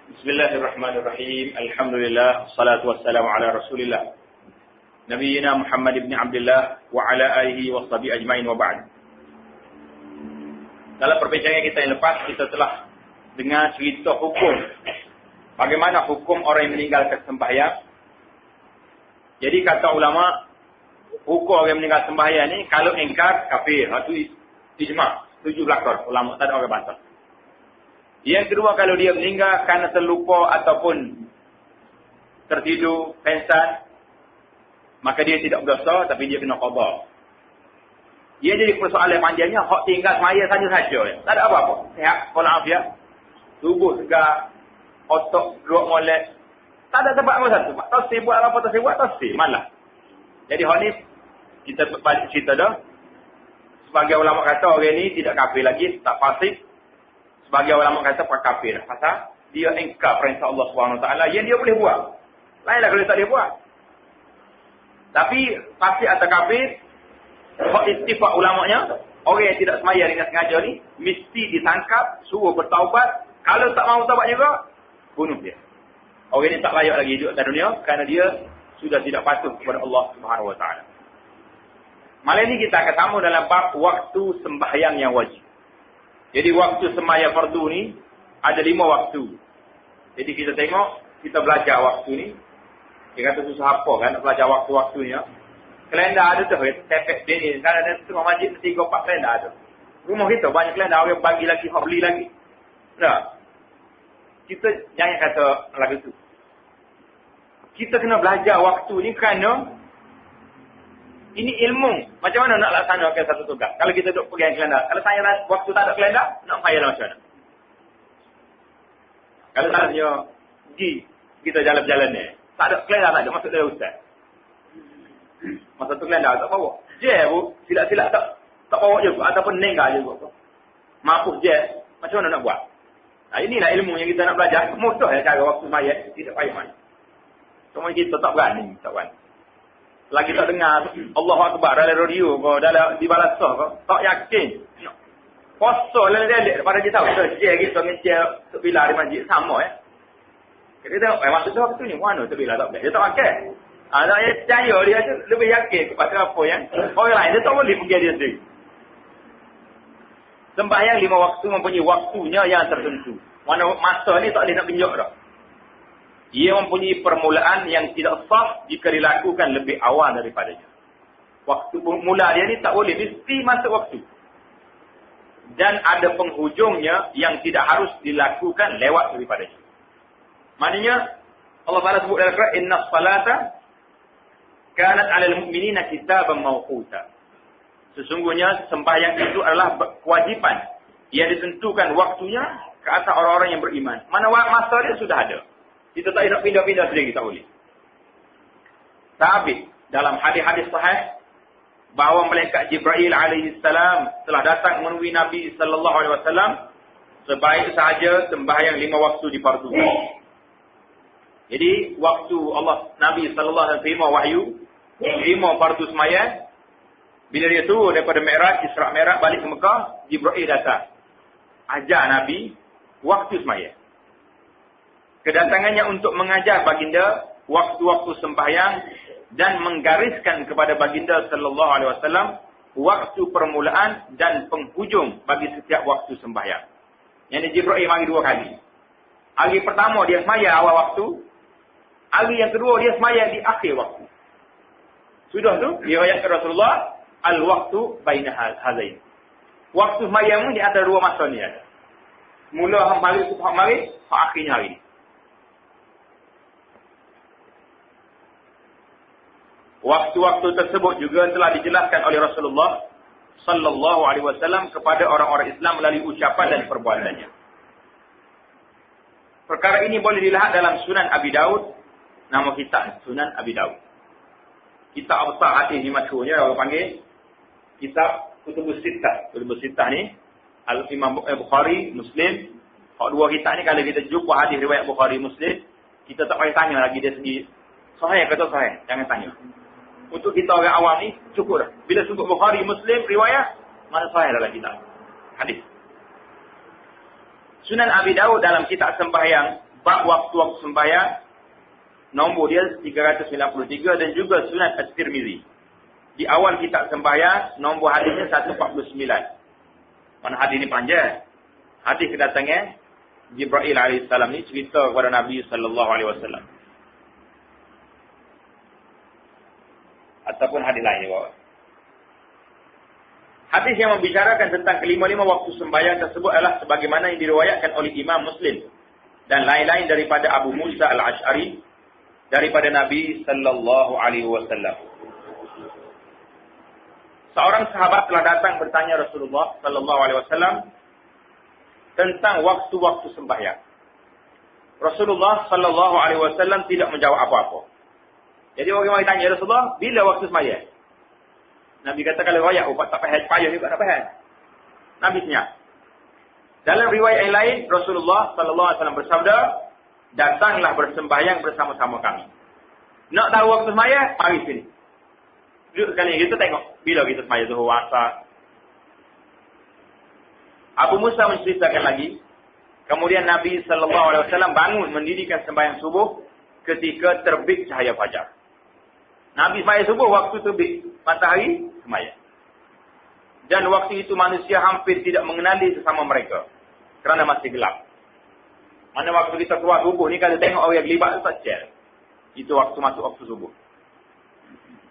Bismillahirrahmanirrahim. Alhamdulillah, salatu wassalamu ala Rasulillah. Nabiyina Muhammad ibn Abdullah wa ala alihi wa sahbihi ajmain wa ba'd. Dalam perbincangan kita yang lepas, kita telah dengar cerita hukum. Bagaimana hukum orang yang meninggalkan sembahyang. Jadi kata ulama, hukum orang yang meninggal sembahyang ni, kalau ingkar, kafir. Itu ijma'. Setuju belakang. Ulama tak ada orang bantah. Yang kedua, kalau dia meninggal kerana terlupa ataupun tertidur, pensan, maka dia tidak berdosa, tapi dia kena qada. Dia jadi persoalan panjangnya, hak tinggal semaya saja-saja. Tak ada apa-apa. Sihat, walafiat. Tubuh segar, otak duduk molek. Tak ada tempat apa satu. Tak sih buat apa, tak sih buat, tak sih. Malah. Jadi hak ni, kita balik cerita dah. Sebagai ulama kata, orang ni tidak kafir lagi, tak fasik. Sebagai ulama kata, kafir. Pasal dia ingkar perintah Allah SWT yang dia boleh buat. Lainlah kalau dia tak boleh buat. Tapi pasti atau kafir, hak istifak ulamanya, orang yang tidak semaya dengan sengaja ni, mesti ditangkap, suruh bertaubat. Kalau tak mahu taubat juga, bunuh dia. Orang ini tak layak lagi hidup di dunia, kerana dia sudah tidak patuh kepada Allah SWT. Malam ini kita akan sama dalam bab waktu sembahyang yang wajib. Jadi waktu sembahyang fardu ni, ada 5 waktu. Jadi kita tengok, kita belajar waktu ni. Dia kata susah apa kan nak belajar waktu-waktunya. Kalender ada tu, tepek dia ni. Kan ada tengok masjid 3-4 kalender ada. Rumah kita banyak kalender, orang bagi lagi, orang beli lagi. Tak? Kita jangan kata lagu tu. Kita kena belajar waktu ni kerana ini ilmu. Macam mana nak laksanakan satu tugas? Kalau kita duduk pegang kalender. Kalau saya waktu tak ada kalender, nak saya macam mana? Kalau saya pergi, kita jalan-jalan ni. Tak ada kalender, tak ada. Maksud dia ustaz. Masa tu kalender tak bawa. Je bu, silap-silap tak bawa je. Ataupun nengah je. Mampus je. Macam mana nak buat? Nah, inilah ilmu yang kita nak belajar. Mudah ya cara waktu maya. Tidak payah main. Cuma kita tak berani. Tak berani. Lagi tak dengar Allahu Akbar dalam radio ke, dalam di balasah ke, tak yakin. Puasa lelek pada dia tahu. Dia kita ngejar bila di masjid sama ya. Kita tengok maksud dia waktu ni mana tu bila tak boleh. Dia tak pakai. Ada yang percaya dia tu lebih yakin kepada apa yang orang lain dia tak boleh pergi dia sendiri. Sembahyang 5 waktu mempunyai waktunya yang tertentu. Mana masa ni tak boleh nak pinjak dah. Ia mempunyai permulaan yang tidak sah jika dilakukan lebih awal daripadanya. Waktu mula dia ni tak boleh, mesti masuk waktu. Dan ada penghujungnya yang tidak harus dilakukan lewat daripadanya. Maknanya, Allah Ta'ala sebut dalam Al-Quran, Inna salata kanat 'alal mu'minina kitaban mawquta. Sesungguhnya sembahyang itu adalah kewajipan yang ditentukan waktunya ke atas orang-orang yang beriman. Mana masa dia sudah ada. Kita tak nak pindah-pindah sendiri, tak boleh. Sabit dalam hadis-hadis sahih bahawa malaikat Jibril alaihi salam telah datang menemui Nabi sallallahu alaihi wasallam sebaik sahaja sembahyang 5 waktu difardukan. Jadi waktu Allah Nabi sallallahu alaihi wasallam terima wahyu, terima fardu sembahyang, bila dia turun daripada Mi'raj, Isra' Mi'raj balik ke Mekah, Jibril datang ajar Nabi waktu sembahyang. Kedatangannya untuk mengajar baginda waktu-waktu sembahyang dan menggariskan kepada baginda sallallahu alaihi wasallam waktu permulaan dan penghujung bagi setiap waktu sembahyang. Yang Jibril mari 2 kali. Hari pertama dia sembahyang awal waktu, hari yang kedua dia sembahyang di akhir waktu. Sudah tu diriwayatkan Rasulullah al-waqtu baina hazain. Waktu sembahyang ni ada 2 masa ni ada. Mula hari tu hari, akhirnya hari ni. Waktu-waktu tersebut juga telah dijelaskan oleh Rasulullah sallallahu alaihi wasallam kepada orang-orang Islam melalui ucapan dan perbuatannya. Perkara ini boleh dilihat dalam Sunan Abi Daud, nama kitab Sunan Abi Daud. Kitab besar hadis ni masyhurnya orang panggil kitab Kutubus Sittah. Kutubus Sittah ni Al-Imam Bukhari, Muslim. Hak 2 kitab ni kalau kita jumpa hadis riwayat Bukhari, Muslim, kita tak payah tanya lagi dia sendiri sahih atau sahih, jangan tanya. Untuk kita orang awam ni, cukup dah. Bila sebut Bukhari, Muslim, riwayat, mana sahih dalam kitab hadis. Sunan Abi Daud dalam kitab sembahyang, bab waktu-waktu sembahyang, nombor dia 393 dan juga Sunan At-Tirmizi. Di awal kitab sembahyang, nombor hadisnya 149. Mana hadis ni panjang. Hadis kedatangan Jibril alaihissalam ni cerita kepada Nabi sallallahu alaihi wasallam. Ataupun hadis lain ni bawa. Hadis yang membicarakan tentang kelima-lima waktu sembahyang tersebut adalah sebagaimana yang diriwayatkan oleh Imam Muslim dan lain-lain daripada Abu Musa al-Ash'ari daripada Nabi sallallahu alaihi wasallam. Seorang sahabat telah datang bertanya Rasulullah sallallahu alaihi wasallam tentang waktu-waktu sembahyang. Rasulullah sallallahu alaihi wasallam tidak menjawab apa-apa. Jadi orang yang tanya Rasulullah, bila waktu sembahyang? Nabi kata kalau riwayat ubat tak payah juga tak payah. Nabi senyap. Dalam riwayat yang lain Rasulullah sallallahu alaihi wasallam bersabda, datanglah bersembahyang bersama-sama kami. Nak tahu waktu sembahyang? Mari sini. Duduk sekali kita tengok bila kita sembahyang zuhur, asar. Abu Musa menceritakan lagi, kemudian Nabi sallallahu alaihi wasallam bangun mendirikan sembahyang subuh ketika terbit cahaya fajar. Nabi sembahyang subuh waktu terbit matahari sembahyang. Dan waktu itu manusia hampir tidak mengenali sesama mereka kerana masih gelap. Mana waktu kita keluar subuh ni kalau tengok orang yang gelibat tu tak share. Itu waktu masuk waktu subuh.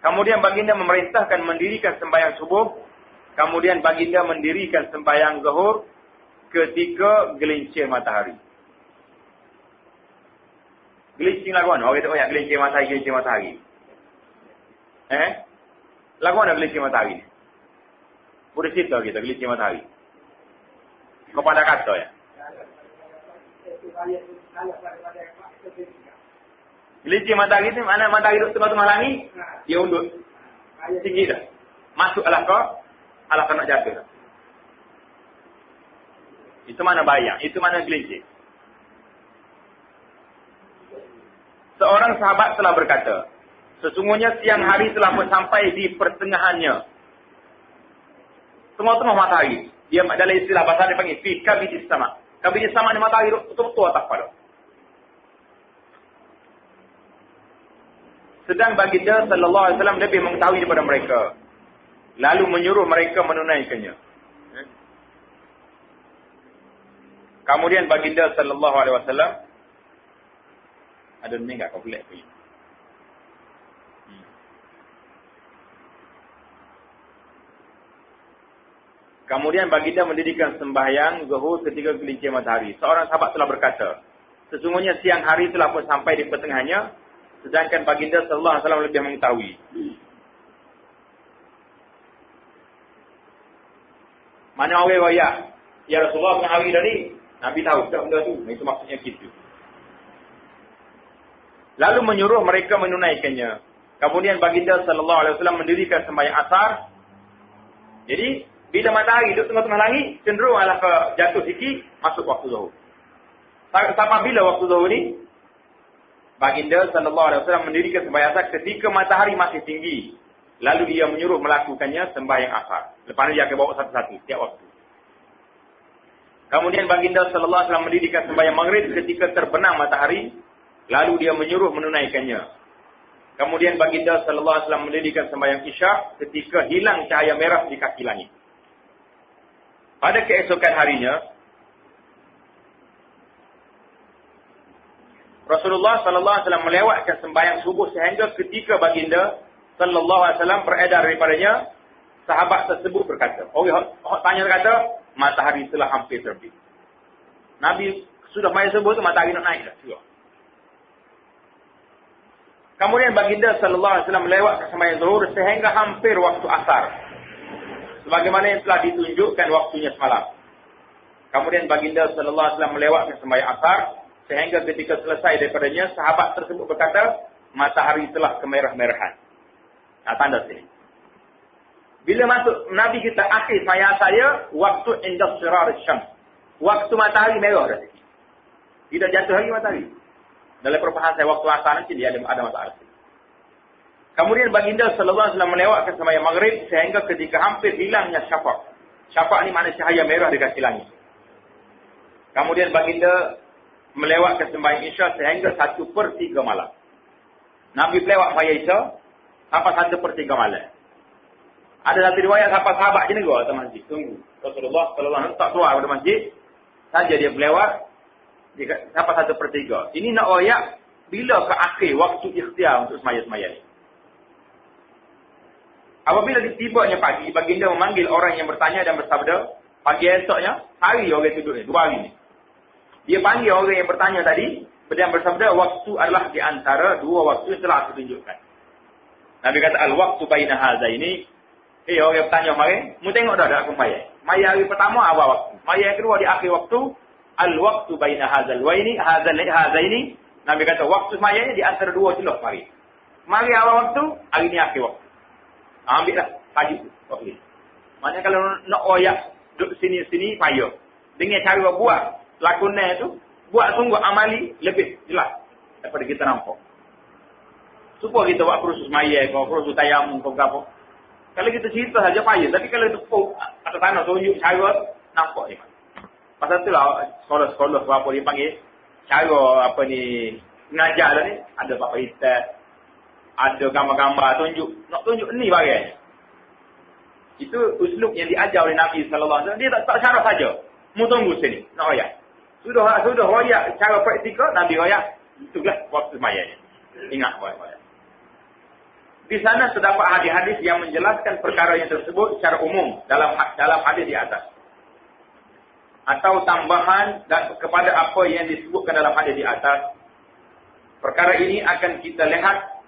Kemudian baginda memerintahkan mendirikan sembahyang subuh. Kemudian baginda mendirikan sembahyang zuhur ketika gelincir matahari. Gelincir lagu mana? Orang kata, oh ya, gelincir matahari. Lagu mana gelincir matahari? Boleh cerita kita, gelincir matahari. Kau pada kata ya? Gelincir matahari ni, mana matahari duduk tengah-tengah langit, dia undut. Tinggi dah. Masuk alah kau nak jatuh dah. Itu mana bayang, itu mana gelincir. Seorang sahabat telah berkata, sesungguhnya siang hari telah sampai di pertengahannya. Tengah-tengah matahari. Dia dalam istilah bahasa dia panggil fi kabidis sama. Kabidis sama ni matahari betul-betul atas kepala. Sedang baginda sallallahu alaihi wasallam lebih mengetahui daripada mereka. Lalu menyuruh mereka menunaikannya. Kemudian baginda sallallahu alaihi wasallam ada ni enggak kau boleh pergi. Kemudian baginda mendirikan sembahyang zuhur ketika gelincir matahari. Seorang sahabat telah berkata, sesungguhnya siang hari telah pun sampai di pertengahannya, sedangkan baginda sallallahu alaihi wasallam lebih mengetahui. Mana orang royak? Ya Rasulullah tengah hari tadi, Nabi tahu tak benda tu. Itu maksudnya gitu. Lalu menyuruh mereka menunaikannya. Kemudian baginda sallallahu alaihi wasallam mendirikan sembahyang asar. Jadi bila matahari duduk tengah-tengah langit, cenderung adalah ke jatuh sikit, masuk waktu zuhur. Sampai bila waktu zuhur ni? Baginda sallallahu alaihi wasallam mendirikan sembahyang asar ketika matahari masih tinggi. Lalu dia menyuruh melakukannya sembahyang asar. Lepas ni dia akan bawa satu-satu setiap waktu. Kemudian baginda sallallahu alaihi wasallam mendirikan sembahyang maghrib ketika terbenam matahari. Lalu dia menyuruh menunaikannya. Kemudian baginda sallallahu alaihi wasallam mendirikan sembahyang isyak ketika hilang cahaya merah di kaki langit. Pada keesokan harinya, Rasulullah sallallahu alaihi wasallam melewatkan sembahyang subuh sehingga ketika baginda sallallahu alaihi wasallam beredar daripadanya, sahabat tersebut berkata, orang tanya kata, matahari telah hampir terbit. Nabi sudah sembahyang subuh tu matahari nak naik dah. Sudah. Kemudian baginda sallallahu alaihi wasallam melewatkan sembahyang zuhur sehingga hampir waktu asar. Sebagaimana yang telah ditunjukkan waktunya semalam. Kemudian baginda sallallahu alaihi wasallam melewatkan sembahyang asar sehingga ketika selesai daripadanya sahabat tersebut berkata, matahari telah kemerah-merahan. Nah, tanda sini. Bila masuk Nabi kita akhir sembahyang saya waktu inda sirar syams. Waktu matahari merah dah sikit. Tidak jatuh lagi matahari. Dalam perbahasan waktu asar nanti dia ada masalah. Kemudian baginda sallallahu alaihi wasallam melewatkan sembahyang maghrib sehingga ketika hampir hilangnya syafaq. Syafaq ni makna cahaya merah di kaki langit. Kemudian baginda melewatkan sembahyang Isya sehingga 1/3 malam. Nabi melewat sembahyang Isya sampai 1/3 malam. Ada satu riwayat sahabat-sahabat je negara atas masjid. Tunggu. Rasulullah sallallahu alaihi wasallam tak keluar dari masjid. Saja dia melewat sampai 1/3. Ini nak royak bila ke akhir waktu ikhtiar untuk sembahyang ni. Apabila tibanya pagi, baginda memanggil orang yang bertanya dan bersabda, pagi esoknya, hari orang duduk ni, 2 hari ni. Dia panggil orang yang bertanya tadi, dan bersabda, waktu adalah di antara 2 waktu yang telah aku tunjukkan. Nabi kata, al-waktu baina hadza ini, orang yang bertanya kemarin, mu tengok dah aku sembahyang. Sembahyang hari pertama awal waktu. Sembahyang yang kedua di akhir waktu, al-waktu baina hadzal wa ini, hadza ini, Nabi kata, waktu sembahyangnya di antara 2 celah hari. Mari awal waktu, hari ni akhir waktu. Ambil lah pagi tu. Okay. Maknanya kalau nak oyak duduk sini-sini, payah. Dengan cara buat lakonan tu, buat sungguh amali lebih jelas daripada kita nampak. Supaya kita buat kursus maya, kursus tayamum, apa. Kalau kita cerita saja payah. Tapi kalau tepuk atas tanah, tunjuk cara, nampak ni. Pasal tu lah, sekolah-sekolah apa dia panggil, cara apa ni, mengajar lah ni, ada Bapak Ustaz, ada gambar-gambar nak tunjuk ni bagian. Itu uslub yang diajar oleh Nabi sallallahu alaihi wasallam. Dia tak syarat saja. Mu tunggu sini, nak royak. Sudah royak cara praktikal Nabi royak, itulah waktu sembahyang. Ingat royak. Di sana terdapat hadis-hadis yang menjelaskan perkara yang tersebut secara umum dalam hadis di atas. Atau tambahan kepada apa yang disebutkan dalam hadis di atas. Perkara ini akan kita lihat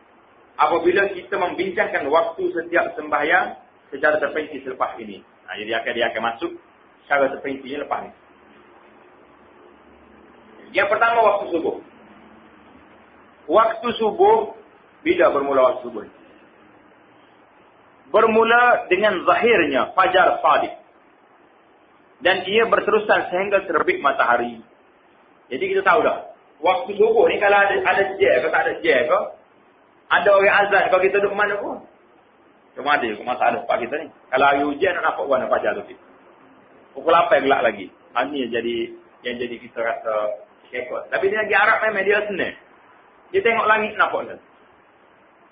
apabila kita membincangkan waktu setiap sembahyang secara terperinci selepas ini. Jadi dia akan masuk secara terperincinya lepas ini. Yang pertama, waktu subuh. Waktu subuh, bila bermula waktu subuh? Bermula dengan zahirnya fajar shadiq. Dan ia berterusan sehingga terbit matahari. Jadi kita tahu dah, waktu subuh ni kalau ada jam ke tak ada jam ke, ada orang azan kalau kita duduk mana pun. Cuma ada ke masalah pak kita ni. Kalau hari hujan nak nampak warna fajar tu. Pukul 8 gelap lagi. Ini yang jadi kita rasa kekot. Tapi dia lagi Arab memang dia senang. Dia tengok langit nampak kan.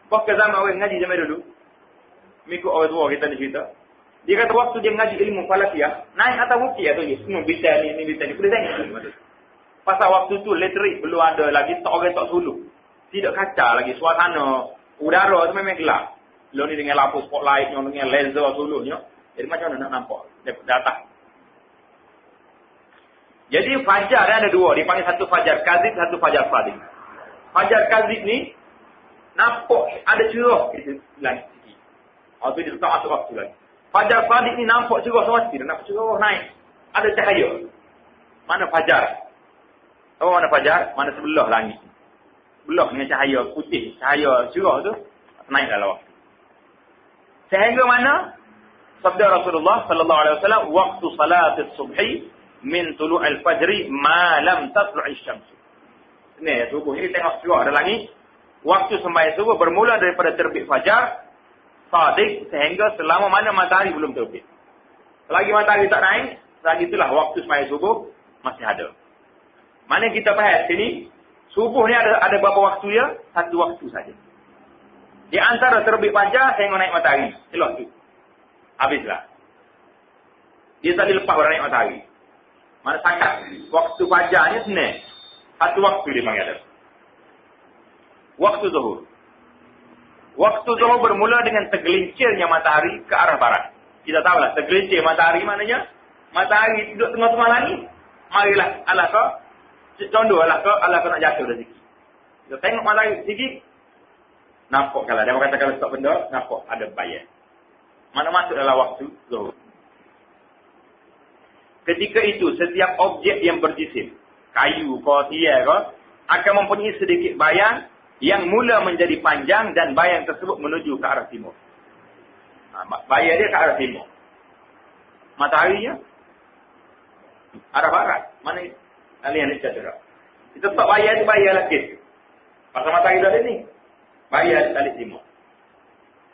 Bahkan zaman orang ngaji zaman dulu. Mengikut orang tua kita ni cerita. Dia kata waktu dia ngaji ilmu falakiyah, naik atas rukiah tu je. Semua bintang ni, bintang ni. Boleh tengok. Pasal waktu tu literik belum ada lagi tak orang tak suluh. Tidak kaca lagi suasana udara tu memang gelap. Lalu ni dengan lampu spotlight, dengan laser suluhnya. Jadi macam mana nak nampak daripada atas. Jadi fajar ada 2. Dipanggil satu fajar kazib, satu fajar shadiq. Fajar kazib ni nampak ada cerah itu langit sikit. Itu dia tak masuk waktu lagi. Fajar shadiq ni nampak cerah semua sikit. Nampak cerah naik. Ada cahaya. Mana fajar? Tahu mana fajar? Mana sebelah langit. Belah dengan cahaya putih, cahaya cerah tu naik dalam waktu. Sehingga mana? Sabda Rasulullah sallallahu alaihi wasallam, waktu salatis subhi min tulu'il fajri ma lam tatlu'i syams. Ni subuh ni tengok cerah ada langit. Waktu sembahyang subuh bermula daripada terbit fajar shadiq sehingga selama mana matahari belum terbit. Selagi matahari tak naik, selagi itulah waktu sembahyang subuh masih ada. Mana kita bahas sini? Subuh ni ada berapa waktu ya? Satu waktu saja. Di antara terbit fajar sehingga naik matahari. Celah tu. Habislah. Dia tak dilepas pada naik matahari. Mana sangat waktu fajar ni senang. Satu waktu dia panggil ada. Waktu zuhur. Waktu zuhur bermula dengan tergelincirnya matahari ke arah barat. Kita tahulah tergelincir matahari maknanya matahari duduk tengah-tengah langit. Marilah Allah kau. Contohlah kau nak jatuh dah sikit. Kita tengok matahari sikit. Nampak kalau dia kata kalau stop benda, nampak ada bayar. Mana masuk dalam waktu zuhur. Ketika itu setiap objek yang berjisim, kayu ke tiar ke, akan mempunyai sedikit bayang yang mula menjadi panjang dan bayang tersebut menuju ke arah timur. Bayang dia ke arah timur. Mataharinya arah barat. Mana alih ni cedera. Itu tak bayar tu bayar lagi. Pasal matahari dah ada ni. Bayar balik timur.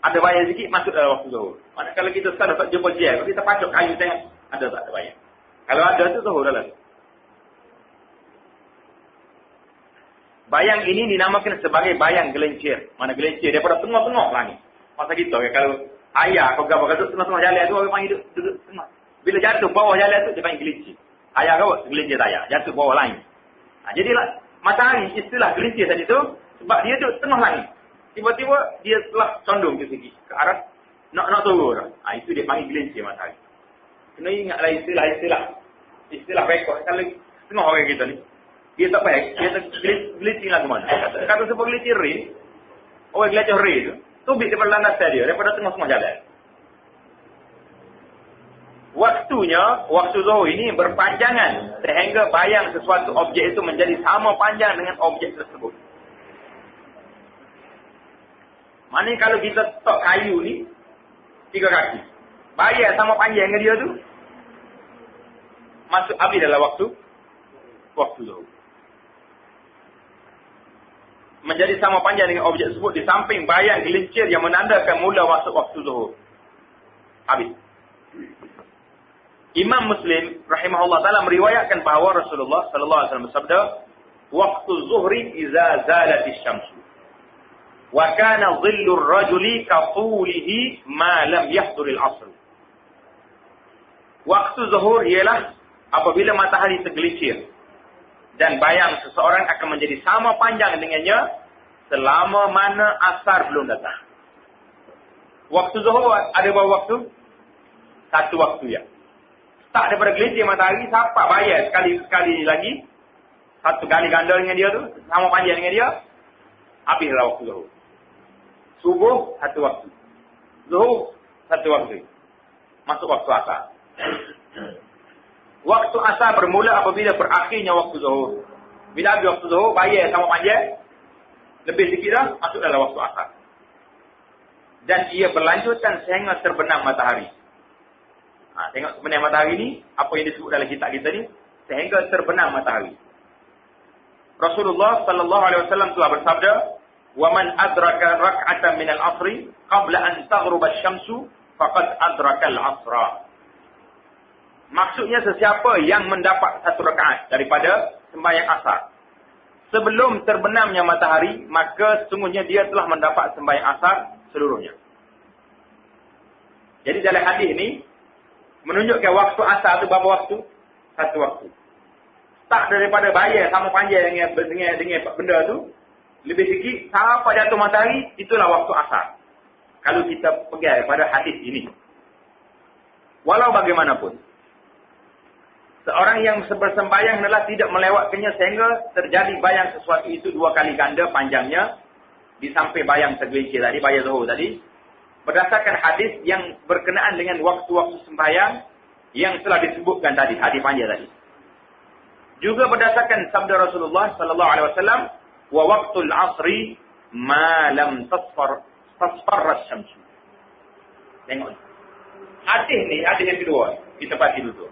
Ada bayar sikit masuk dalam waktu zuhur. Mana kalau kita sekarang tak jumpa jam, kita pacok kayu tengok ada tak ada bayar. Kalau ada tu zuhur dah lah. Bayang ini dinamakan sebagai bayang gelincir. Mana gelincir? Daripada tengah-tengah langit. Masa gitu, kalau ayah kau gambar kat tengah-tengah jalan tu, orang panggil duduk tengah. Bila jatuh bawah jalan tu, dia panggil gelincir. Ayah kau, gelincir ayah. Jatuh bawah langit. Jadilah, matahari istilah gelincir tadi tu, sebab dia tu tengah langit. Tiba-tiba, dia telah condong ke segi, ke arah, nak turun. Itu dia panggil gelincir matahari. Kena ingatlah istilah rekod. Kalau tengok orang kita ni, dia tak baik, dia gelincir lah ke mana. Kata sebab gelincir ray, orang gelincir ray tu, tubik daripada landasan dia, daripada tengah-tengah jalan. Waktu zuhur ini berpanjangan sehingga bayang sesuatu objek itu menjadi sama panjang dengan objek tersebut. Mana kalau kita tok kayu ni 3 kaki, bayang sama panjang dengan dia tu, masuk habis dalam waktu zuhur. Menjadi sama panjang dengan objek tersebut di samping bayang gelincir yang menandakan mula masuk waktu zuhur. Habis. Imam Muslim rahimahullah taala meriwayatkan bahawa Rasulullah sallallahu alaihi wasallam bersabda, "Waqtu zuhri idza zalatis syamsu wa kana dhillu ar-rajuli ka tulihi ma lam yahduril 'asr." Waktu zuhur ialah apabila matahari tergelincir dan bayang seseorang akan menjadi sama panjang dengannya selama mana asar belum datang. Waktu zuhur ada berapa waktu? Satu waktu ya. Tak daripada gelincir matahari, siapa bayar sekali lagi, satu kali ganda dengan dia tu, sama panjang dengan dia, habislah waktu zuhur. Subuh, satu waktu. Zuhur, satu waktu. Masuk waktu asar. Waktu asar bermula apabila berakhirnya waktu zuhur. Bila habis waktu zuhur, bayar sama panjang, lebih sikit dah, masuk dalam waktu asar. Dan ia berlanjutkan sehingga terbenam matahari. Tengok terbenam matahari ni, apa yang disebut dalam kitab kita ni, sehingga terbenam matahari. Rasulullah sallallahu alaihi wasallam telah bersabda, "Wa man adraka rak'atan min al-'asri qabla an taghruba asy-syamsu faqad adraka al-'asra." Maksudnya sesiapa yang mendapat satu rakaat daripada sembahyang asar sebelum terbenamnya matahari, maka sesungguhnya dia telah mendapat sembahyang asar seluruhnya. Jadi dalam hadis ini menunjukkan waktu asar itu berapa waktu? Satu waktu. Tak daripada bayar sama panjang dengan benda tu, lebih sikit, sampai jatuh matahari, itulah waktu asar. Kalau kita pegang pada hadis ini. Walau bagaimanapun, seorang yang bersembahyang adalah tidak melewatkannya sehingga terjadi bayang sesuatu itu 2 kali ganda panjangnya, di samping bayang tergelincir tadi, bayang zuhur tadi, berdasarkan hadis yang berkenaan dengan waktu-waktu sembahyang yang telah disebutkan tadi, hadis panjang tadi. Juga berdasarkan sabda Rasulullah sallallahu alaihi wasallam, "Wa waqtul 'asri ma lam tasfar asy-syamsu." Tengok. Hadis ni, hadis yang kedua, kita baca dulu.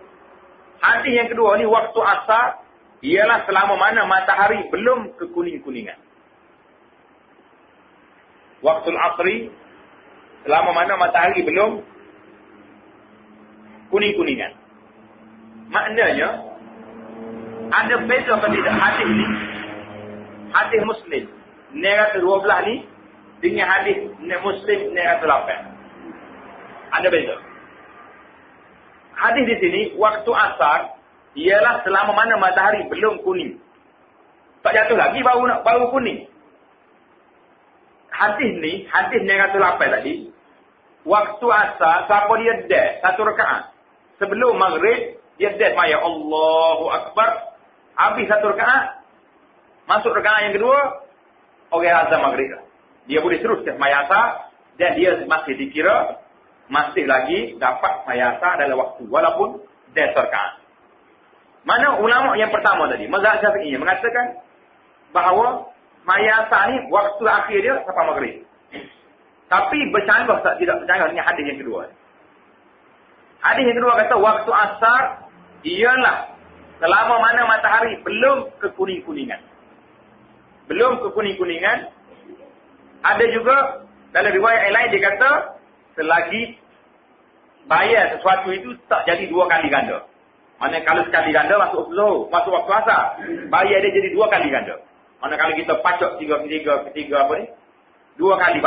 Hadis yang kedua ni, waktu asar ialah selama mana matahari belum kekuning-kuningan. Waktul 'asri selama mana matahari belum kuning-kuningan. Maknanya, ada beza atau tidak hadis ni, hadis Muslim, negatif 12 ni, dengan hadis Muslim, negatif 8. Ada beza. Hadis di sini, waktu asar, ialah selama mana matahari belum kuning. Tak jatuh lagi, baru kuning. Hadis ni, hadis negatif 8 tadi, waktu asar, siapa dia dash, satu rakaat. Sebelum maghrib, dia dash maya Allahu Akbar. Habis satu rakaat, masuk rakaat yang kedua, orang azan maghrib. Dia boleh terus ke maya asar, dan dia masih dikira, masih lagi dapat maya asar dalam waktu, walaupun dash rakaat. Mana ulama yang pertama tadi, mazhab Syafi'i mengatakan bahawa maya asar ni, waktu akhir dia sampai maghrib. Tapi bercanggah tak tidak bercanggah dengan hadis yang kedua. Hadis yang kedua kata waktu asar ialah selama mana matahari belum kekuning-kuningan. Belum kekuning-kuningan. Ada juga dalam riwayat yang lain dia kata selagi bayar sesuatu itu tak jadi 2 kali ganda. Maksudnya kalau sekali ganda masuk zuhur, masuk waktu asar, bayar dia jadi 2 kali ganda. Manakala kita pacok ketiga apa ni? 2 kali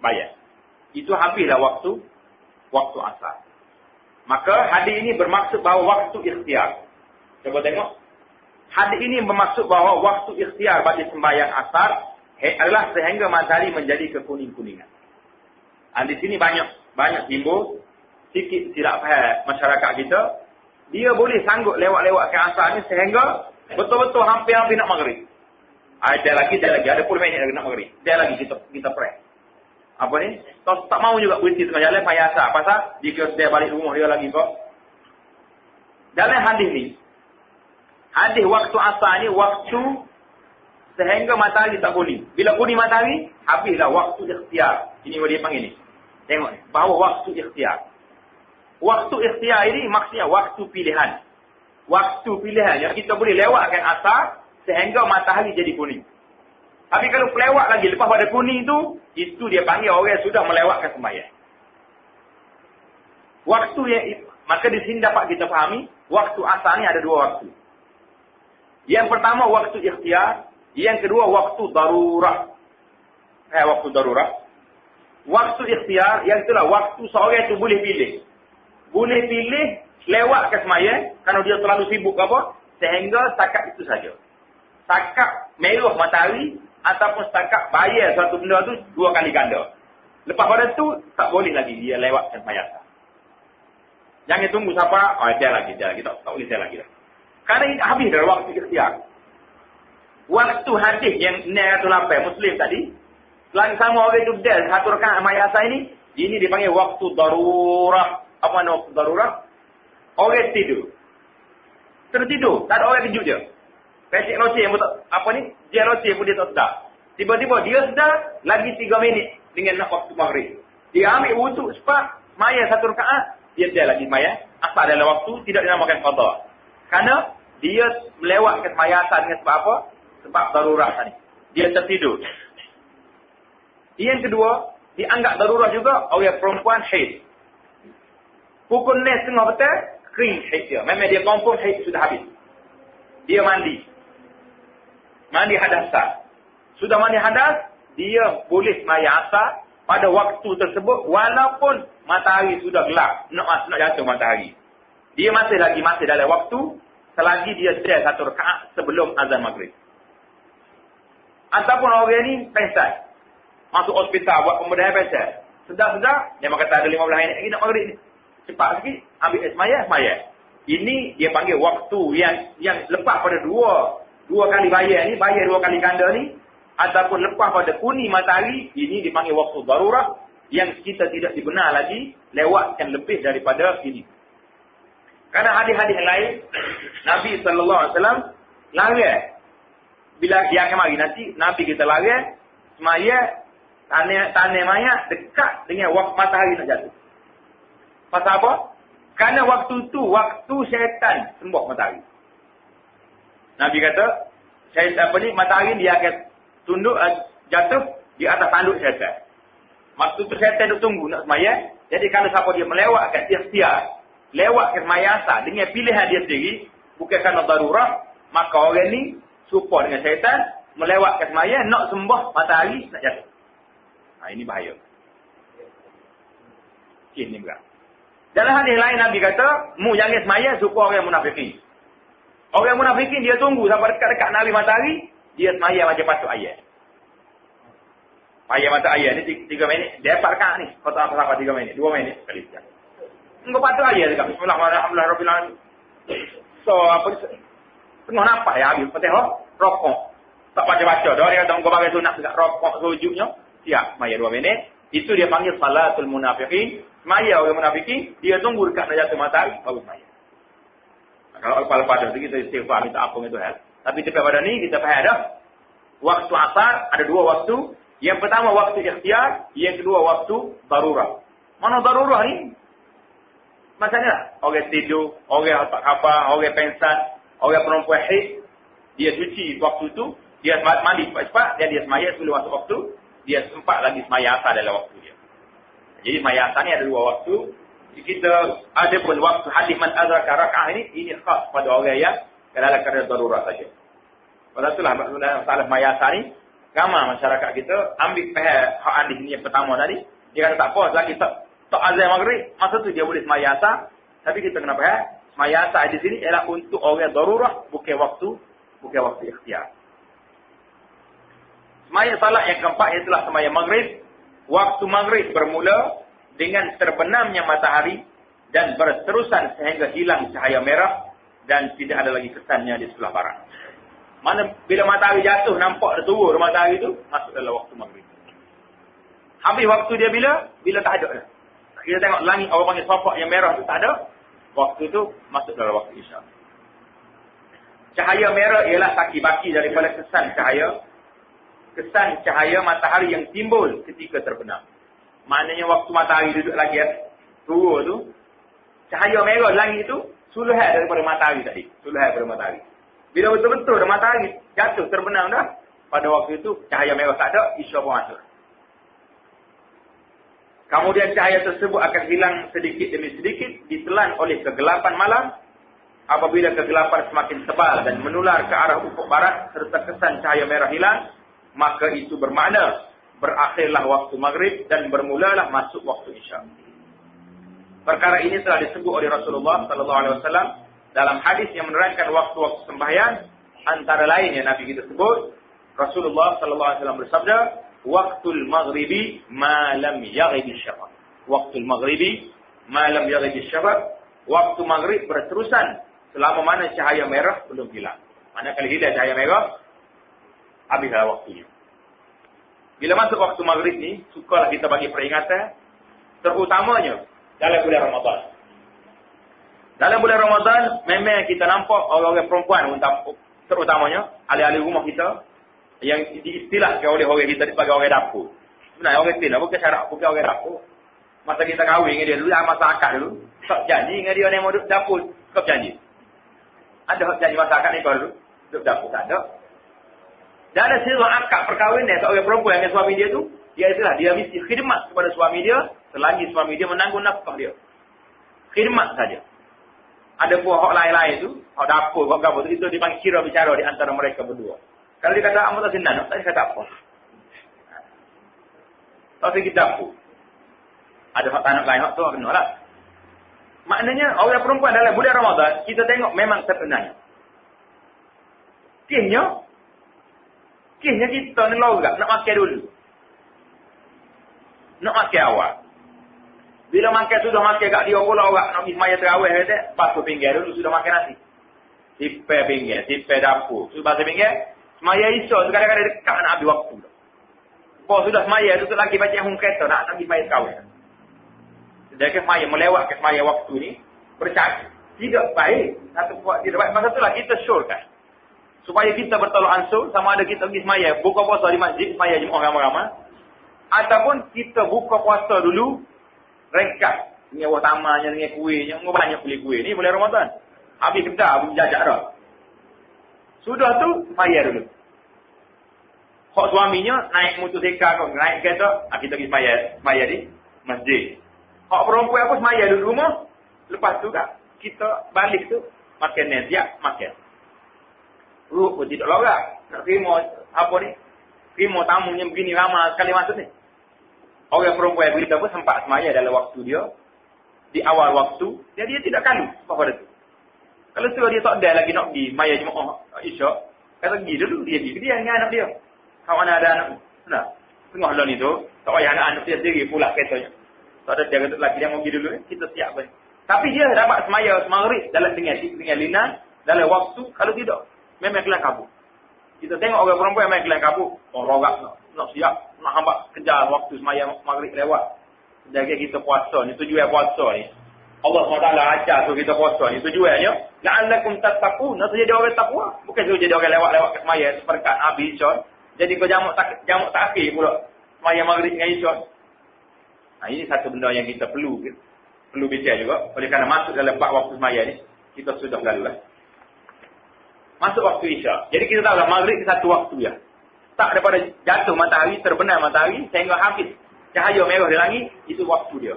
bayar. Itu habislah waktu asar. Maka hadis ini bermaksud bahawa waktu ikhtiar. Coba tengok. Hadis ini bermaksud bahawa waktu ikhtiar bagi sembahyang asar adalah sehingga matahari menjadi kekuning-kuningan. Di sini banyak timbul sikit silap faham masyarakat kita. Dia boleh sanggup lewat-lewatkan asar ni sehingga betul-betul hampir-hampir nak maghrib. Ada lagi, ada 10 minit lagi nak maghrib. Dia lagi kita pray. Apa ni? Kau tak mau juga berhenti tengah jalan payah asar. Pasal jika dia balik rumah dia lagi kau. Dalam hadis ni, hadis waktu asar ni waktu sehingga matahari tak kuning. Bila kuning matahari, habislah waktu ikhtiar. Ini dia panggil ni. Tengok ni, bahawa waktu ikhtiar. Waktu ikhtiar ini maksudnya waktu pilihan. Waktu pilihan yang kita boleh lewatkan asar sehingga matahari jadi kuning. Tapi kalau pelewat lagi lepas pada kuning itu dia panggil orang yang sudah melewatkan sembahyang. Waktu yang maka di sini dapat kita fahami waktu asar ni ada 2 waktu. Yang pertama waktu ikhtiar, yang kedua waktu darurat. Waktu darurat. Waktu ikhtiar yang itulah waktu seorang itu boleh pilih. Boleh pilih lewatkan sembahyang kerana dia terlalu sibuk apa sehingga setakat itu saja. Setakat merah matahari ataupun setakat bayar satu benda tu 2 kali ganda. Lepas pada tu tak boleh lagi dia lewatkan sembahyang. Jangan tunggu siapa, dia lagi tak boleh saya lagi dah. Kerana ini habis dah waktu ikhtiar. Waktu hadis yang 908 Muslim tadi, selagi sama orang itu dah satu rakaat sembahyang asar ini dipanggil waktu darurat. Apa nama waktu darurat? Orang tidur. Tertidur, tak ada orang kejut dia. Pesek loceng pun tak, dia loceng pun dia tak sedar. Tiba-tiba dia sedar, lagi 3 minit dengan nak waktu maghrib. Dia ambil wuduk cepat, sembahyang satu rakaat, dia lagi sembahyang. Asal dalam waktu, tidak dinamakan qada. Kerana dia melewatkan sembahyang asal dengan sebab apa? Sebab darurat tadi. Dia tertidur. Yang kedua, dianggap darurat juga orang perempuan haid. Pukul 9.30 petang, kering haid dia. Memang dia confirm haid sudah habis. Dia mandi. Mandi hadas sah. Sudah mandi hadas, dia boleh sembahyang asar pada waktu tersebut walaupun matahari sudah gelap. Nak jatuh matahari. Dia masih dalam waktu selagi dia sedar satu rakaat sebelum azan maghrib. Ataupun orang ni pengsan. Masuk hospital buat pembedahan pengsan. Sedar-sedar, dia kata ada 15 minit lagi nak maghrib ni. Cepat sikit, ambil sembahyang. Ini dia panggil waktu yang lepas pada dua kali bayar 2 kali ganda ni, ataupun lepas pada kuning matahari, ini dipanggil waktu darurat yang kita tidak dibenar lagi lewatkan lebih daripada ini. Kerana hadis-hadis lain, Nabi SAW larang. Bila dia akan mari nanti, Nabi kita larang semaya tanah mayat dekat dengan waktu matahari nak jatuh. Pasal apa? Kerana waktu tu, waktu syaitan sembah matahari. Nabi kata, syaitan matahari dia akan tunduk, jatuh di atas tanduk syaitan. Waktu tu syaitan duk tunggu nak sembahyang. Jadi kalau siapa dia melewatkan ikhtiar, lewatkan sembahyang asar dengan pilihan dia sendiri, bukan kerana darurat, maka orang ni serupa dengan syaitan, melewatkan sembahyang, nak sembah matahari, nak jatuh. Ini bahaya. Ini berat. Dalam hadis lain Nabi kata, mu jangan sembahyang supaya orang munafikin. Orang munafikin dia tunggu sampai dekat-dekat Nabi matahari, dia sembahyang macam patut ayat. Payah mata ayat ni 3 minit. Dia dapat rekat ni. Kau tak apa-apa 3 minit. 2 minit sekali sekali. Engkau patut ayat dekat. Bismillahirrahmanirrahim. So, tengah nampak ya habis. Patut rokok. Tak baca-baca. Dia kata engkau bagi sunat dekat rokok sujudnya. Siap. Maya 2 minit. Itu dia panggil salatul munafiqin. Maya orang munafiqin. Dia tunggu dekat nak jatuh matahari. Baru maya. Kalau lepas pada kita istighfar minta ampun itu hal. Tapi tepat pada ni kita faham dah. Waktu asar ada 2 waktu. Yang pertama waktu ikhtiar, yang kedua waktu darurat. Mana darurat ni? Macamnya orang tidur, orang tak apa, orang pengsan, orang perempuan haid, dia cuci waktu tu, dia mandi cepat-cepat, dia semaya sebelum masuk waktu, dia sempat lagi semaya asar dalam waktu dia. Jadi semaya asar ni ada 2 waktu. Kita ada pun waktu hadis man adraka raka'ah ini khas pada orang yang dalam keadaan darurat saja. Pasal itulah masalah mayasa ni, ramai masyarakat kita ambil hak hadis ni yang pertama tadi. Dia kata tak apa, selagi tak azan maghrib, masa tu dia boleh semayasa. Tapi kita kena faham, semayasa di sini ialah untuk orang darurah, bukan waktu ikhtiar. Semaya salat yang keempat ialah semaya maghrib. Waktu maghrib bermula dengan terbenamnya matahari dan berterusan sehingga hilang cahaya merah dan tidak ada lagi kesannya di sebelah barat. Mana bila matahari jatuh nampak tua matahari itu masuk dalam waktu maghrib. Habis waktu dia bila tak ada dah. Kita tengok langit orang panggil safaq yang merah tu tak ada. Waktu itu masuk dalam waktu isya. Cahaya merah ialah saki-baki daripada kesan cahaya matahari yang timbul ketika terbenam. Maknanya waktu matahari duduk lagi tua tu, cahaya merah langit itu suluhan daripada matahari tadi. Suluhan daripada matahari. Bila betul-betul matahari jatuh terbenam dah, pada waktu itu cahaya merah tak ada, isya pun masuk. Kemudian cahaya tersebut akan hilang sedikit demi sedikit, ditelan oleh kegelapan malam. Apabila kegelapan semakin tebal dan menular ke arah ufuk barat serta kesan cahaya merah hilang, maka itu bermakna berakhirlah waktu maghrib dan bermulalah masuk waktu isya. Perkara ini telah disebut oleh Rasulullah SAW dalam hadis yang menerangkan waktu-waktu sembahyang. Antara lain yang Nabi kita sebut, Rasulullah SAW bersabda, Waktul maghribi ma lam yaghib syafaq. Waktul maghribi ma lam yaghib syafaq. Waktu maghrib berterusan selama mana cahaya merah belum hilang. Manakala hilang cahaya merah, habislah waktunya. Bila masuk waktu maghrib ni, sukalah kita bagi peringatan, terutamanya dalam bulan Ramadan. Dalam bulan Ramadan, memang kita nampak orang-orang perempuan, terutamanya ahli-ahli rumah kita, yang diistilahkan oleh orang kita sebagai orang dapur. Sebenarnya orang istilah, bukan syarat, bukan orang dapur. Masa kita kahwin dengan dia dulu, masyarakat dulu, tak janji dengan dia yang mau duduk dapur, kau janji. Ada janji masyarakat ni kau dulu, duduk dapur, tak ada. Dan ada sebuah akad perkahwinan seorang perempuan dengan suami dia tu, dia mesti khidmat kepada suami dia selagi suami dia menanggung nafkah dia. Khidmat saja. Ada pun hak lain-lain tu, hak dapur, hak apa tu, itu dipanggil kira bicara di antara mereka berdua. Kalau dia kata, amat tak senang, tak kata apa. Tak sedikit dapur. Ada hak tanah lain, hak tu, kena lah. Maknanya, orang perempuan dalam bulan Ramadan, kita tengok memang terkenal. Kisnya kita ni lorak, nak makan dulu. Nak makan awal. Bila makan sudah makan kat dia pula orang nak pergi semaya terawih kata, basuh pinggir dulu sudah makan nasi. Tipai pinggir, tipai dapur. Sudah basuh pinggir, semaya isyak kadang-kadang dekat nak habis waktu. Kalau sudah semaya tu lagi baca hung kereta nak pergi semaya terawih. Jadi semaya melewat ke semaya waktu ni bercakap tidak baik. Satu buat tidak baik. Masa itulah kita syorkan. Supaya kita bertolak ansur sama ada kita pergi semaya buka puasa di masjid, semaya jemaah ramai-ramai. Ataupun kita buka puasa dulu ringkas. Dengan buah tamannya, dengan kuihnya. Banyak beli kuih ni boleh Ramadan. Habis kita jajak dah. Sudah tu, semaya dulu. Hak suaminya naik motosikal kau, naik kereta, kita pergi semaya di masjid. Hak perempuan pun semaya dulu rumah. Lepas tu kan, kita balik tu, makan siap, makan. Ruh pun tidak lorak. Nak terima apa ni? Terima tamunya begini ramai sekali masuk ni. Orang perempuan berita pun sempat semaya dalam waktu dia. Di awal waktu. Dia tidak kalu pada tu. Kalau tu dia tak ada lagi nak pergi maya jemaah isyak. Kata pergi dulu. Dia pergi dia dengan anak dia. Kawan ada anak. Nah, tengah lah ni tu. Tak payah anak dia sendiri pula katanya. Tak ada dia kata lagi dia mau pergi dulu. Kita siap pun. Tapi dia dapat semaya maghrib dalam dengan linan. Dalam waktu. Kalau tidak. Memang kelang kabut. Kita tengok orang perempuan memang kelang kabut. Rorak nak siap. Nak hambat kejar waktu semaya maghrib lewat. Jaga kita puasa ni. Tujuan puasa ni. Allah SWT ajar tu kita puasa ni. Tujuannya. La'allakum tattaqun. Nak jadi orang takwa. Bukan suruh jadi orang lewat-lewat ke semaya. Seperkat Nabi Isyan. Jadi kau jamuk takhir pula. Semaya maghrib dengan Isyan. Nah ini satu benda yang kita perlu bicara juga. Oleh kerana masuk dalam bab waktu semaya ni. Kita sudah lalu lah. Masuk waktu Isya. Jadi kita tahu lah maghrib satu waktu ya. Tak daripada jatuh matahari, terbenam matahari, sehingga habis cahaya merah di langit, itu waktu dia.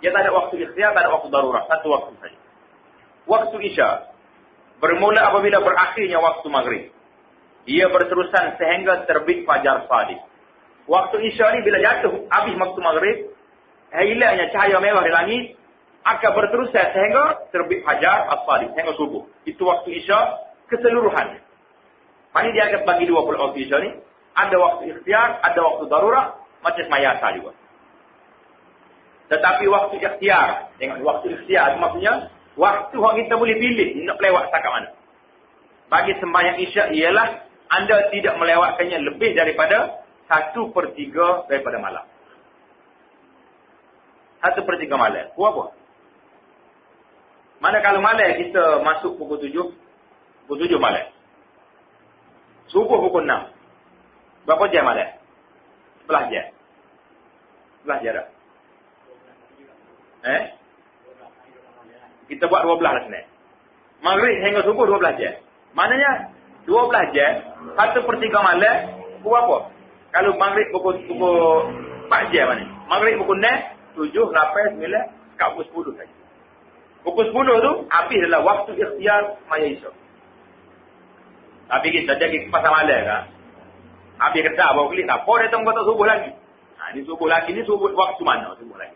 Dia tak ada waktu ikhtiar, tak ada waktu darurat. Satu waktu saja. Waktu Isya bermula apabila berakhirnya waktu maghrib. Ia berterusan sehingga terbit fajar shadiq. Waktu Isya ni bila jatuh habis waktu maghrib, hilangnya cahaya merah di langit, akan berterusan sehingga terbit fajar as-shadiq, sehingga subuh. Itu waktu Isya keseluruhan. Ini dia akan bagi dua pula waktu Isya ni. Ada waktu ikhtiar, ada waktu darurat, macam semaya asar juga. Tetapi waktu ikhtiar, tengok waktu ikhtiar maksudnya waktu yang kita boleh pilih nak lewat setakat mana. Bagi sembahyang Isya ialah anda tidak melewatkannya lebih daripada 1/3 daripada malam. 1/3 malam. Apa? Mana kalau malam kita masuk pukul 7 malam. Subuh pukul 6. Berapa jam malam? 11 jam. 11 jam dah. Kita buat 12 lah sebenarnya. Maghrib hingga subuh 12 jam. Maknanya 12 jam, 1/3 malam, pukul apa? Kalau maghrib pukul 4 jam mana? Maghrib pukul 6, 7, 8, 9, kat pukul 10 saja. Pukul 10 tu, habis adalah waktu ikhtiar semaya Isya. Tapi kita jadi pasal malam kan? Habis kerja bawa kelik, tak apa dia tunggu tak subuh lagi. Ini subuh lagi, ni subuh waktu mana subuh lagi?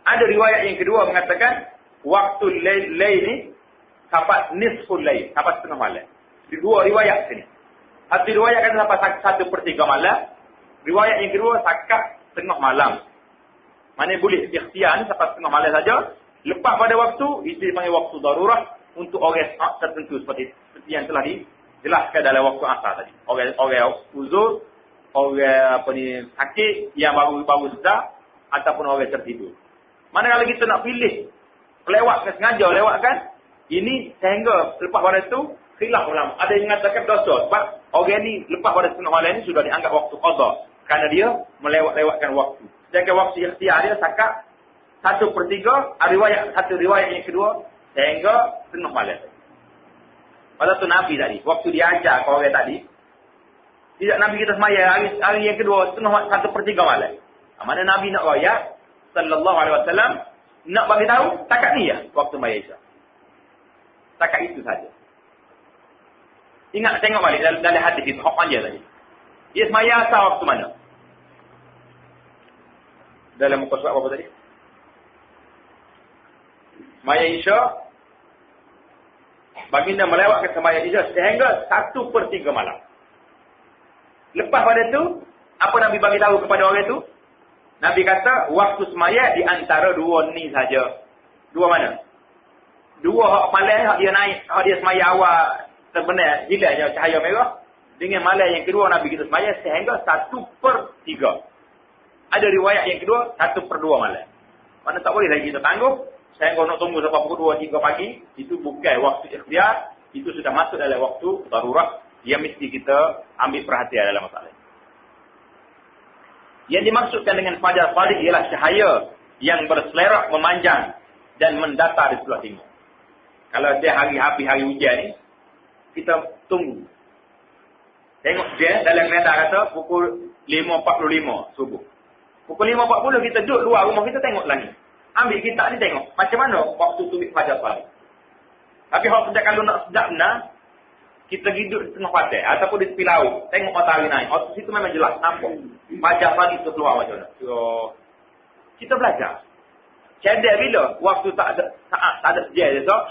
Ada riwayat yang kedua mengatakan, waktu lail ni, sampai nisful lail, sampai setengah malam. Di dua riwayat sini. Satu riwayat kan sampai 1/3 malam. Riwayat yang kedua, sakat setengah malam. Mana boleh ikhtiar ni sampai setengah malam saja. Lepas pada waktu, itu dipanggil waktu darurat untuk orang tertentu seperti yang telah dijelaskan dalam waktu asar tadi. Orang uzur, orang sakit yang baru sedar, ataupun orang tertidur. Mana kalau kita nak pilih, lewatkan sengaja, lewatkan, ini sehingga lepas pada itu, khilaf ulama. Ada yang mengatakan dosa. Sebab orang ni lepas pada setengah malam ni sudah dianggap waktu qadha. Kerana dia melewatkan waktu. Sedangkan waktu ikhtiar dia sakat 1/3, satu riwayat yang kedua, sehingga setengah malam. Pada tu Nabi tadi, waktu dia ajar ke orang tadi, tidak Nabi kita semaya hari yang kedua, 1/3 malam. Mana Nabi nak raya, sallallahu alaihi wasallam, nak bagi tahu, takat ni ya, waktu semaya Isya. Takat itu saja. Ingat tengok balik dalam hadis itu, hak panjang tadi. Dia semaya asar waktu mana? Dalam muka surat apa tadi? Semaya Isya, baginda melewatkan semaya Isya sehingga 1/3 malam. Lepas pada itu, apa Nabi bagi tahu kepada orang itu? Nabi kata, waktu semaya di antara dua ni saja. Dua mana? Dua hak malam, hak dia naik, hak dia semaya awal, sebenarnya hilangnya cahaya merah. Dengan malam yang kedua, Nabi kita semaya sehingga 1/3. Ada riwayat yang kedua, 1/2 malam. Mana tak boleh lagi kita tangguh. Sehingga nak tunggu sampai pukul 2, 3 pagi. Itu bukan waktu ikhtiar. Itu sudah masuk dalam waktu darurat. Yang mesti kita ambil perhatian dalam masalah ini. Yang dimaksudkan dengan fajar shadiq ialah cahaya yang berselerak memanjang dan mendatar di sebelah timur. Kalau dia hari hujan ni, kita tunggu. Tengok dia dalam kalender kata pukul 5.45 subuh. Pukul 5.40 kita duduk luar rumah kita tengok langit. Ambil kita ni tengok macam mana waktu terbit fajar shadiq. Tapi kalau nak sedap benar, kita hidup di tengah pantai ataupun di tepi laut, tengok matahari naik. Waktu situ memang jelas nampak. Fajar shadiq tu keluar macam mana. So, kita belajar. Cedek bila waktu tak ada saat, tak ada sejarah esok,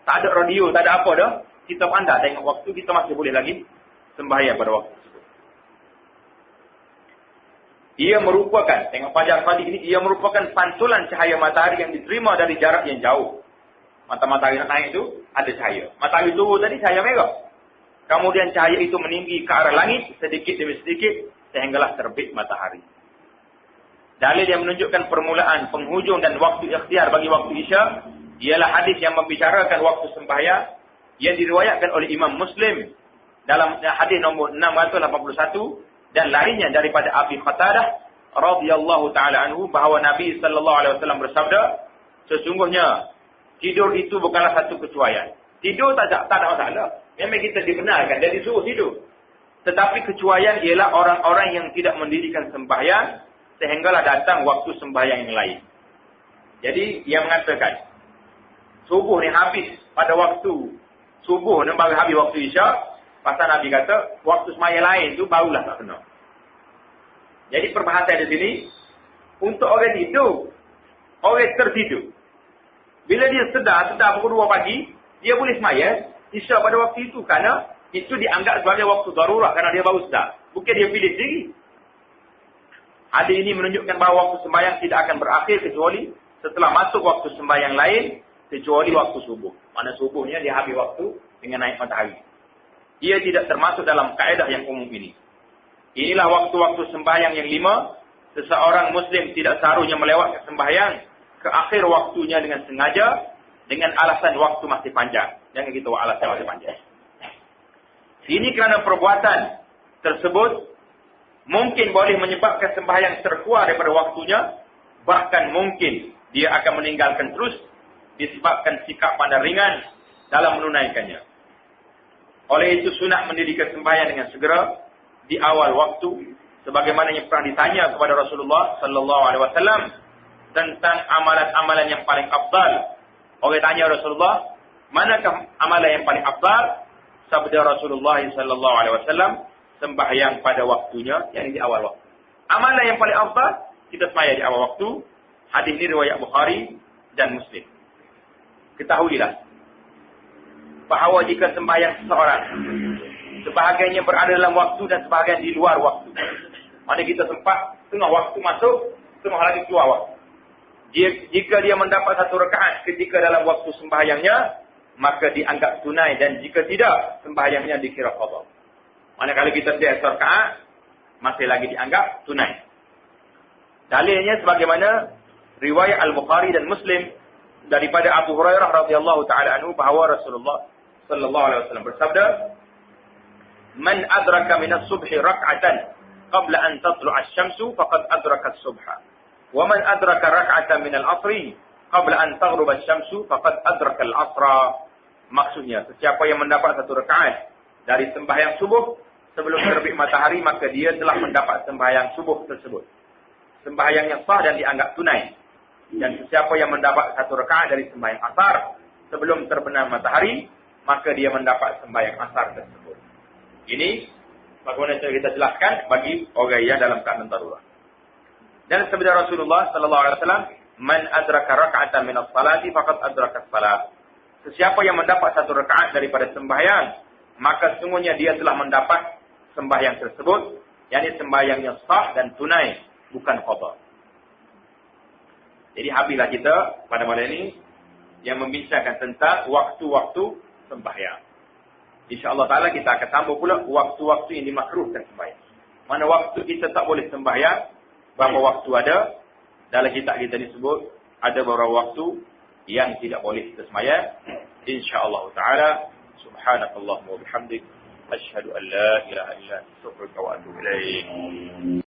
tak ada radio, tak ada apa dah, kita pandai tengok waktu, kita masih boleh lagi sembahyang pada waktu tersebut. Ia merupakan, tengok fajar shadiq ini, ia merupakan pantulan cahaya matahari yang diterima dari jarak yang jauh. Mata matahari nak naik itu, ada cahaya. Matahari turun tadi, cahaya merah. Kemudian cahaya itu meninggi ke arah langit, sedikit demi sedikit, sehinggalah terbit matahari. Dalil yang menunjukkan permulaan, penghujung dan waktu ikhtiar bagi waktu Isya, ialah hadis yang membicarakan waktu sembahyang, yang diriwayatkan oleh Imam Muslim, dalam hadis nombor 681, dan lainnya daripada Abi Qatadah, radhiyallahu ta'ala anhu, bahawa Nabi SAW bersabda, sesungguhnya, tidur itu bukanlah satu kecuaian. Tidur tak ada masalah. Memang kita dibenarkan, dia disuruh tidur. Tetapi kecuaian ialah orang-orang yang tidak mendirikan sembahyang, sehinggalah datang waktu sembahyang yang lain. Jadi, yang mengatakan, subuh ni habis pada waktu, subuh ni baru habis waktu Isya, Pasal Nabi kata, waktu sembahyang lain tu barulah tak kena. Jadi perbahasan di sini, untuk orang tidur, orang tertidur. Bila dia sedar pukul 2 pagi, dia boleh sembahyang isyak pada waktu itu. Kerana itu dianggap sebagai waktu darurat kerana dia baru sedar. Bukan dia pilih sendiri. Hadis ini menunjukkan bahawa waktu sembahyang tidak akan berakhir kecuali setelah masuk waktu sembahyang lain, kecuali waktu subuh. Mana subuhnya dia habis waktu dengan naik matahari. Ia tidak termasuk dalam kaedah yang umum ini. Inilah waktu-waktu sembahyang yang 5. Seseorang Muslim tidak seharusnya melewatkan sembahyang ke akhir waktunya dengan sengaja, dengan alasan waktu masih panjang. Jangan kita buat alasan masih panjang. Ini kerana perbuatan tersebut mungkin boleh menyebabkan sembahyang terkeluar daripada waktunya, bahkan mungkin dia akan meninggalkan terus disebabkan sikap pandang ringan dalam menunaikannya. Oleh itu sunat mendirikan sembahyang dengan segera di awal waktu, sebagaimana yang pernah ditanya kepada Rasulullah sallallahu alaihi wasallam tentang amalan-amalan yang paling afdal. Orang tanya Rasulullah, manakah amalan yang paling afdal? Sabda Rasulullah sallallahu alaihi wasallam, sembahyang pada waktunya, yang di awal waktu. Amalan yang paling afdal kita sembahyang di awal waktu. Hadis ini riwayat Bukhari dan Muslim. Ketahuilah bahawa jika sembahyang seseorang sebahagiannya berada dalam waktu dan sebahagian di luar waktu. Mana kita sempat tengah waktu masuk, tengah lagi keluar waktu. Jika dia mendapat satu rakaat ketika dalam waktu sembahyangnya, maka dianggap tunai, dan jika tidak, sembahyangnya dikira qada. Manakala kita tidak satu rakaat, masih lagi dianggap tunai. Dalilnya sebagaimana riwayat Al-Bukhari dan Muslim daripada Abu Hurairah radhiyallahu taala anhu bahawa Rasulullah sallallahu alaihi wasallam bersabda, "Man adraka min as-subhi rak'atan qabla an tatlu'a asy-syamsu faqad adraka as-subha. Wa man adraka rak'atan min al-'asri qabla an taghruba asy-syamsu faqad adraka al-'asra." Maksudnya, sesiapa yang mendapat satu rakaat dari sembahyang subuh sebelum terbit matahari, maka dia telah mendapat sembahyang subuh tersebut. Sembahyang yang sah dan dianggap tunai. Dan sesiapa yang mendapat satu rakaat dari sembahyang asar sebelum terbenam matahari, maka dia mendapat sembahyang asar tersebut. Ini bagaimana kita jelaskan bagi orang yang dalam keadaan darurat. Dan sabda Rasulullah sallallahu alaihi wasallam, "Man adraka rak'atan min as-salati faqad adraka as-salat." Sesiapa yang mendapat satu rakaat daripada sembahyang, maka sesungguhnya dia telah mendapat sembahyang tersebut, yakni sembahyang yang sah dan tunai, bukan qada. Jadi habislah kita pada malam ini yang membincangkan tentang waktu-waktu sembahyang. InsyaAllah ta'ala kita akan tambah pula waktu-waktu yang dimakruhkan sembahyang. Mana waktu kita tak boleh sembahyang, berapa waktu ada. Dalam kitab kita disebut ada beberapa waktu yang tidak boleh kita sembahyang. InsyaAllah ta'ala, subhanakallahumma wa bihamdik, asyhadu an la ilaha illa anta, astaghfiruka wa atubu ilaik.